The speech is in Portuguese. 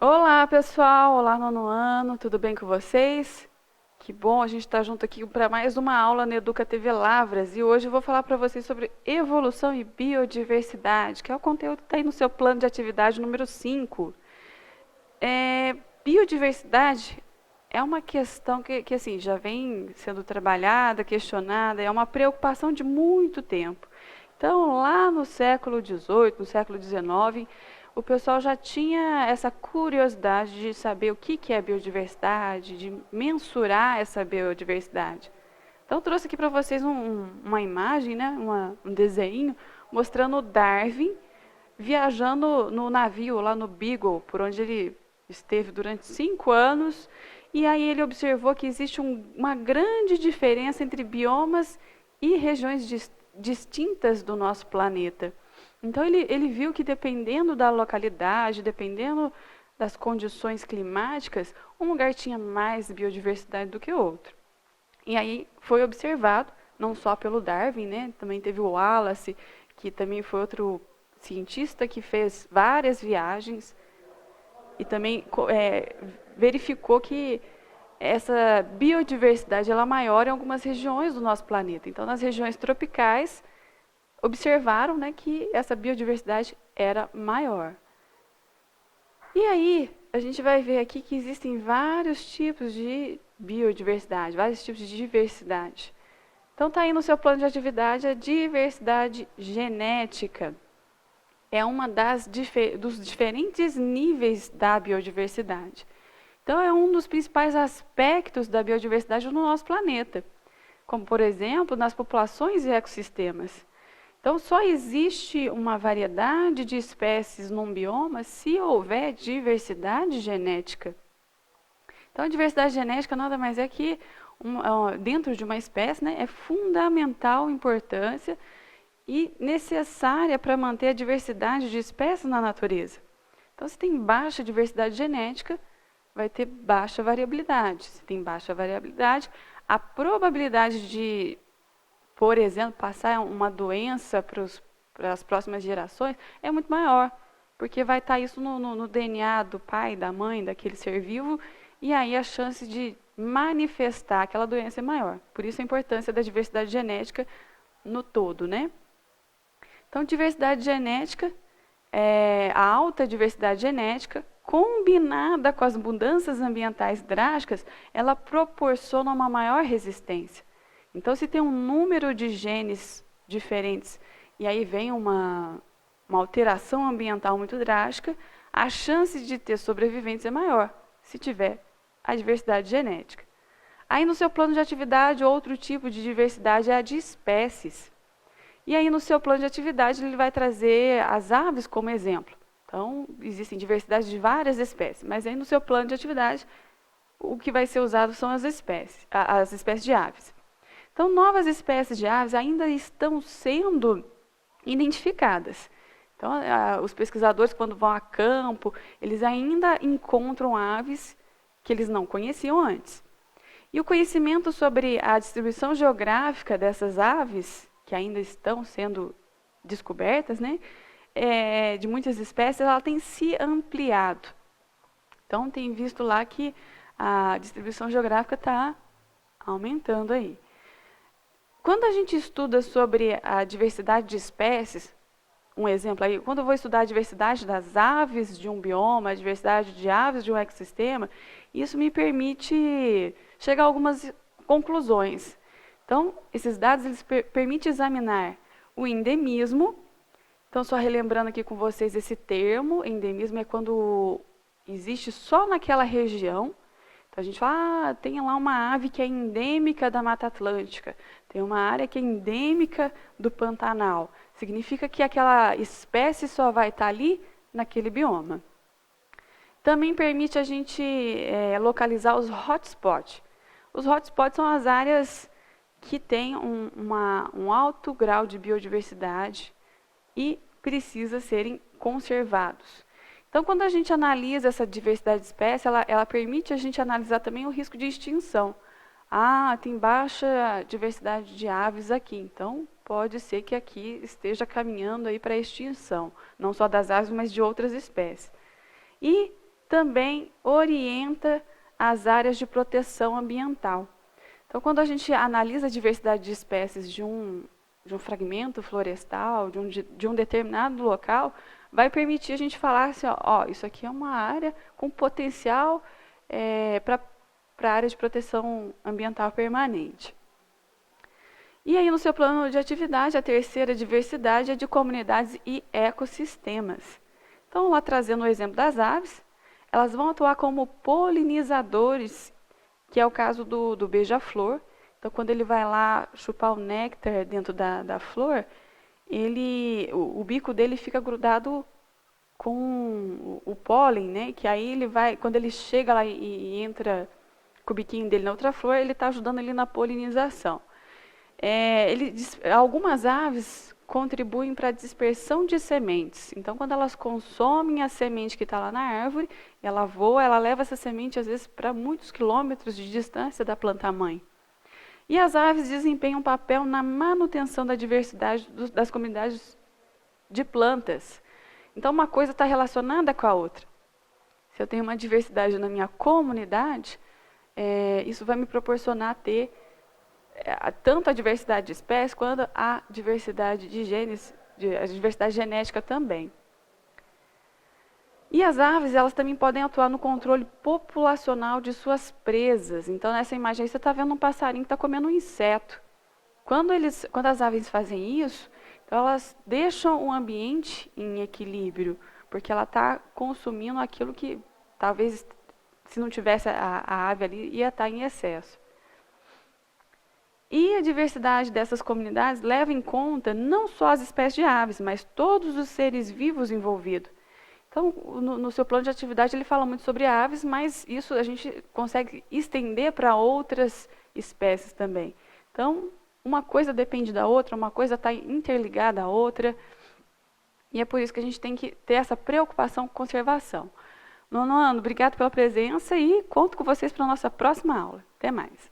Olá, pessoal! Olá, nono ano, tudo bem com vocês? Que bom a gente estar junto aqui para mais uma aula na Educa TV Lavras. E hoje eu vou falar para vocês sobre evolução e biodiversidade, que é o conteúdo que está aí no seu plano de atividade número 5. Biodiversidade é uma questão que assim, já vem sendo trabalhada, questionada, é uma preocupação de muito tempo. Então, lá no século XVIII, no século XIX, o pessoal já tinha essa curiosidade de saber o que é biodiversidade, de mensurar essa biodiversidade. Então, trouxe aqui para vocês uma imagem, né, um desenho, mostrando Darwin viajando no navio, lá no Beagle, por onde ele esteve durante 5 anos. E aí ele observou que existe uma grande diferença entre biomas e regiões distintas do nosso planeta. Então ele viu que dependendo da localidade, dependendo das condições climáticas, um lugar tinha mais biodiversidade do que outro. E aí foi observado, não só pelo Darwin, né? Também teve o Wallace, que também foi outro cientista que fez várias viagens e também verificou que essa biodiversidade ela é maior em algumas regiões do nosso planeta. Então, nas regiões tropicais, observaram, né, que essa biodiversidade era maior. E aí, a gente vai ver aqui que existem vários tipos de biodiversidade, vários tipos de diversidade. Então, está aí no seu plano de atividade a diversidade genética. É uma dos diferentes níveis da biodiversidade. Então, é um dos principais aspectos da biodiversidade no nosso planeta, como, por exemplo, nas populações e ecossistemas. Então, só existe uma variedade de espécies num bioma se houver diversidade genética. Então, a diversidade genética nada mais é que, dentro de uma espécie, né, é fundamental importância e necessária para manter a diversidade de espécies na natureza. Então, se tem baixa diversidade genética, vai ter baixa variabilidade. Se tem baixa variabilidade, a probabilidade de, por exemplo, passar uma doença para as próximas gerações é muito maior, porque vai estar isso no DNA do pai, da mãe, daquele ser vivo, e aí a chance de manifestar aquela doença é maior. Por isso a importância da diversidade genética no todo, né? Então, diversidade genética, a alta diversidade genética, combinada com as mudanças ambientais drásticas, ela proporciona uma maior resistência. Então, se tem um número de genes diferentes e aí vem uma alteração ambiental muito drástica, a chance de ter sobreviventes é maior, se tiver a diversidade genética. Aí, no seu plano de atividade, outro tipo de diversidade é a de espécies. E aí, no seu plano de atividade, ele vai trazer as aves como exemplo. Então, existem diversidade de várias espécies, mas aí no seu plano de atividade, o que vai ser usado são as espécies de aves. Então, novas espécies de aves ainda estão sendo identificadas. Então, os pesquisadores, quando vão a campo, eles ainda encontram aves que eles não conheciam antes. E o conhecimento sobre a distribuição geográfica dessas aves que ainda estão sendo descobertas, né, de muitas espécies, ela tem se ampliado. Então, tem visto lá que a distribuição geográfica está aumentando aí. Quando a gente estuda sobre a diversidade de espécies, um exemplo aí, quando eu vou estudar a diversidade das aves de um bioma, a diversidade de aves de um ecossistema, isso me permite chegar a algumas conclusões. Então, esses dados eles permitem examinar o endemismo. Então, só relembrando aqui com vocês esse termo, endemismo é quando existe só naquela região. Então, a gente fala, tem lá uma ave que é endêmica da Mata Atlântica, tem uma área que é endêmica do Pantanal. Significa que aquela espécie só vai estar ali naquele bioma. Também permite a gente localizar os hotspots. Os hotspots são as áreas que têm um alto grau de biodiversidade e precisa serem conservados. Então, quando a gente analisa essa diversidade de espécies, ela permite a gente analisar também o risco de extinção. Ah, tem baixa diversidade de aves aqui, então pode ser que aqui esteja caminhando aí para a extinção, não só das aves, mas de outras espécies. E também orienta as áreas de proteção ambiental. Então, quando a gente analisa a diversidade de espécies de um fragmento florestal, de um determinado local, vai permitir a gente falar assim, ó, isso aqui é uma área com potencial para a área de proteção ambiental permanente. E aí, no seu plano de atividade, a terceira diversidade é de comunidades e ecossistemas. Então, lá trazendo o exemplo das aves, elas vão atuar como polinizadores, que é o caso do beija-flor. Então, quando ele vai lá chupar o néctar dentro da flor, o bico dele fica grudado com o pólen, né? Que aí ele vai, quando ele chega lá e entra com o biquinho dele na outra flor, ele está ajudando ali na polinização. Algumas aves contribuem para a dispersão de sementes. Então, quando elas consomem a semente que está lá na árvore, ela voa, ela leva essa semente, às vezes, para muitos quilômetros de distância da planta-mãe. E as aves desempenham um papel na manutenção da diversidade das comunidades de plantas. Então, uma coisa está relacionada com a outra. Se eu tenho uma diversidade na minha comunidade, isso vai me proporcionar ter tanto a diversidade de espécies quanto a diversidade de genes, a diversidade genética também. E as aves, elas também podem atuar no controle populacional de suas presas. Então, nessa imagem aí, você está vendo um passarinho que está comendo um inseto. Quando as aves fazem isso, então elas deixam o ambiente em equilíbrio, porque ela está consumindo aquilo que, talvez, se não tivesse a ave ali, ia estar em excesso. E a diversidade dessas comunidades leva em conta não só as espécies de aves, mas todos os seres vivos envolvidos. Então, no seu plano de atividade, ele fala muito sobre aves, mas isso a gente consegue estender para outras espécies também. Então, uma coisa depende da outra, uma coisa está interligada à outra, e é por isso que a gente tem que ter essa preocupação com conservação. Nono ano, obrigado pela presença e conto com vocês para a nossa próxima aula. Até mais.